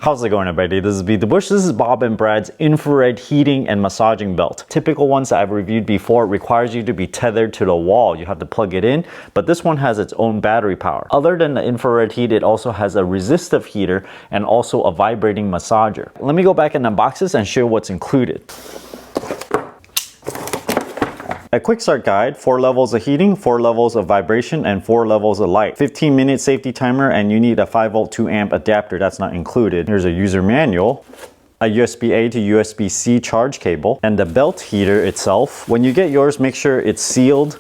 How's it going, everybody? This is Beat the Bush. This is Bob and Brad's infrared heating and massaging belt. Typical ones that I've reviewed before requires you to be tethered to the wall. You have to plug it in, but this one has its own battery power. Other than the infrared heat, it also has a resistive heater and also a vibrating massager. Let me go back and unbox this and show what's included. A quick start guide, 4 levels of heating, 4 levels of vibration, and 4 levels of light. 15-minute safety timer, and you need a 5-volt 2-amp adapter. That's not included. Here's a user manual, a USB-A to USB-C charge cable, and the belt heater itself. When you get yours, make sure it's sealed.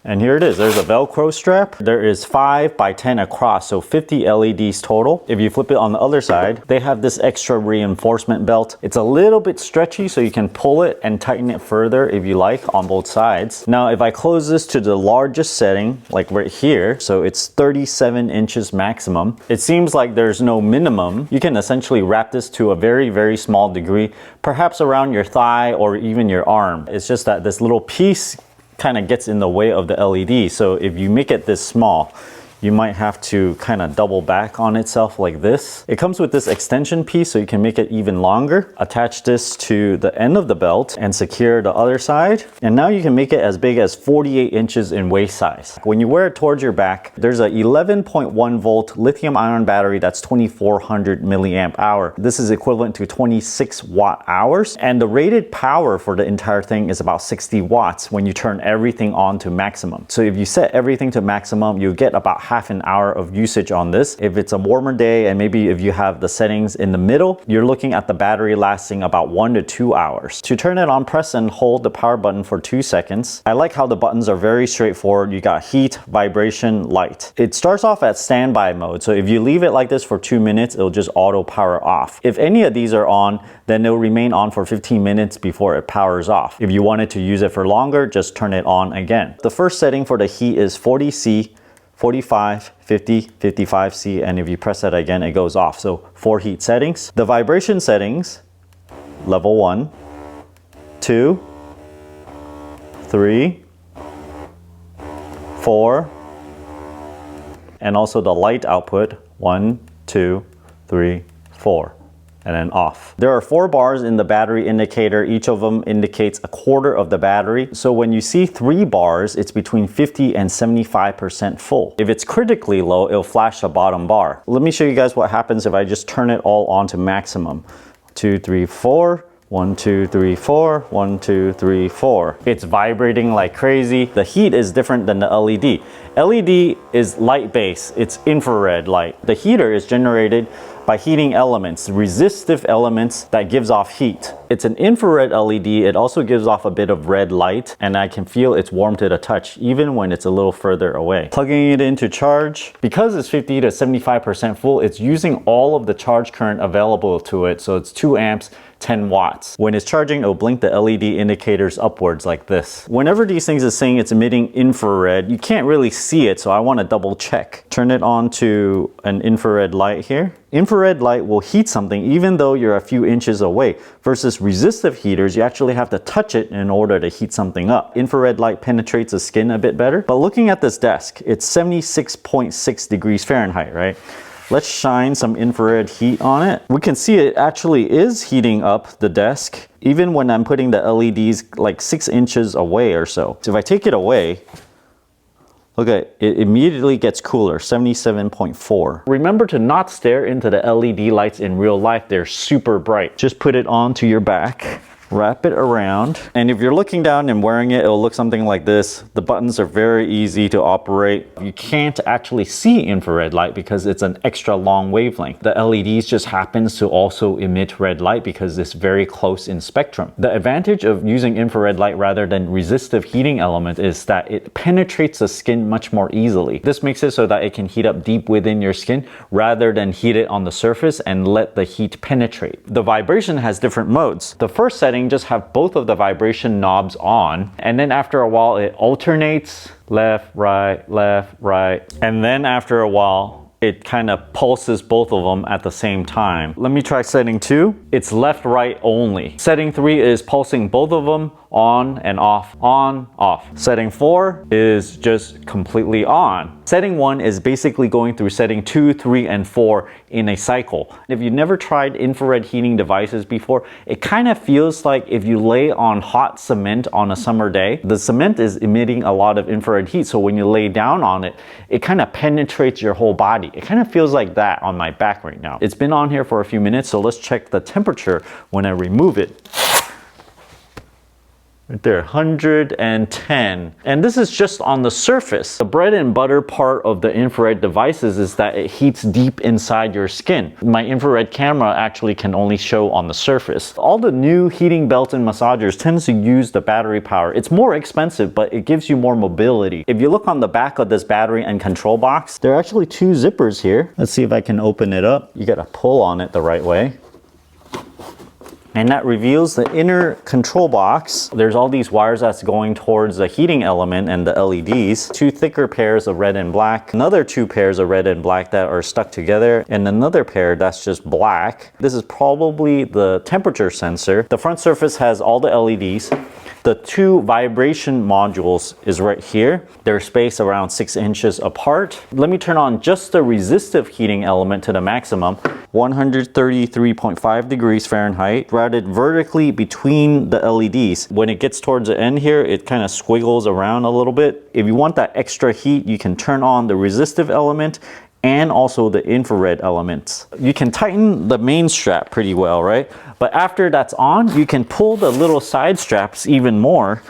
And here it is. There's a Velcro strap. There is 5 by 10 across, so 50 LEDs total. If you flip it on the other side, they have this extra reinforcement belt. It's a little bit stretchy, so you can pull it and tighten it further if you like on both sides. Now, if I close this to the largest setting, like right here, so it's 37 inches maximum, it seems like there's no minimum. You can essentially wrap this to a very, very small degree, perhaps around your thigh or even your arm. It's just that this little piece kind of gets in the way of the LED. So if you make it this small, you might have to kind of double back on itself like this. It comes with this extension piece so you can make it even longer. Attach this to the end of the belt and secure the other side. And now you can make it as big as 48 inches in waist size. When you wear it towards your back, there's a 11.1 volt lithium ion battery that's 2400 milliamp hour. This is equivalent to 26 watt hours. And the rated power for the entire thing is about 60 watts when you turn everything on to maximum. So if you set everything to maximum, you get about half an hour of usage on this. If it's a warmer day and maybe if you have the settings in the middle, you're looking at the battery lasting about 1 to 2 hours. To turn it on, press and hold the power button for 2 seconds. I like how the buttons are very straightforward. You got heat, vibration, light. It starts off at standby mode. So if you leave it like this for 2 minutes, it'll just auto power off. If any of these are on, then they'll remain on for 15 minutes before it powers off. If you wanted to use it for longer, just turn it on again. The first setting for the heat is 40C, 45, 50, 55C, and if you press that again, it goes off. So 4 heat settings. The vibration settings, level 1, 2, 3, 4, and also the light output, 1, 2, 3, 4. And then off. There are 4 bars in the battery indicator. Each of them indicates a quarter of the battery. So when you see 3 bars, it's between 50 and 75% full. If it's critically low, it'll flash the bottom bar. Let me show you guys what happens if I just turn it all on to maximum. 2, 3, 4. 1, 2, 3, 4. 1, 2, 3, 4. It's vibrating like crazy. The heat is different than the LED. LED is light based. It's infrared light. The heater is generated by heating elements, resistive elements that gives off heat. It's an infrared LED. It also gives off a bit of red light, and I can feel it's warm to the touch even when it's a little further away. Plugging it in to charge, because it's 50 to 75% full, it's using all of the charge current available to it. So it's 2 amps, 10 watts. When it's charging, it'll blink the LED indicators upwards like this. Whenever these things are saying it's emitting infrared, you can't really see it, so I want to double check. Turn it on to an infrared light here. Infrared light will heat something even though you're a few inches away, versus resistive heaters, you actually have to touch it in order to heat something up. Infrared light penetrates the skin a bit better. But looking at this desk, it's 76.6 degrees Fahrenheit, right? Let's shine some infrared heat on it. We can see it actually is heating up the desk, even when I'm putting the LEDs like 6 inches away or so. So if I take it away, look at it, it immediately gets cooler, 77.4. Remember to not stare into the LED lights in real life. They're super bright. Just put it onto your back. Wrap it around, and if you're looking down and wearing it, it'll look something like this. The buttons are very easy to operate. You can't actually see infrared light because it's an extra long wavelength. The LEDs just happens to also emit red light because it's very close in spectrum. The advantage of using infrared light rather than resistive heating element is that it penetrates the skin much more easily. This makes it so that it can heat up deep within your skin rather than heat it on the surface and let the heat penetrate. The vibration has different modes. The first setting just have both of the vibration knobs on, and then after a while it alternates left, right, and then after a while it kind of pulses both of them at the same time. Let me try setting 2. It's left, right only. Setting 3 is pulsing both of them on and off, on, off. Setting 4 is just completely on. Setting 1 is basically going through setting 2, 3, and 4 in a cycle. If you've never tried infrared heating devices before, it kind of feels like if you lay on hot cement on a summer day, the cement is emitting a lot of infrared heat. So when you lay down on it, it kind of penetrates your whole body. It kind of feels like that on my back right now. It's been on here for a few minutes, so let's check the temperature when I remove it. Right there, 110. And this is just on the surface. The bread and butter part of the infrared devices is that it heats deep inside your skin. My infrared camera actually can only show on the surface. All the new heating belts and massagers tend to use the battery power. It's more expensive, but it gives you more mobility. If you look on the back of this battery and control box, there are actually 2 zippers here. Let's see if I can open it up. You gotta pull on it the right way. And that reveals the inner control box. There's all these wires that's going towards the heating element and the LEDs. 2 thicker pairs of red and black. Another 2 pairs of red and black that are stuck together. And another pair that's just black. This is probably the temperature sensor. The front surface has all the LEDs. The 2 vibration modules is right here. They're spaced around 6 inches apart. Let me turn on just the resistive heating element to the maximum. 133.5 degrees Fahrenheit, routed vertically between the LEDs. When it gets towards the end here, it kind of squiggles around a little bit. If you want that extra heat, you can turn on the resistive element and also the infrared elements. You can tighten the main strap pretty well, right? But after that's on, you can pull the little side straps even more,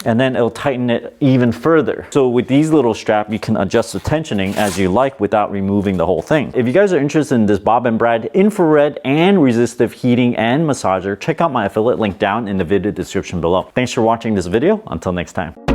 and then it'll tighten it even further. So with these little straps, you can adjust the tensioning as you like without removing the whole thing. If you guys are interested in this Bob and Brad infrared and resistive heating and massager, check out my affiliate link down in the video description below. Thanks for watching this video. Until next time.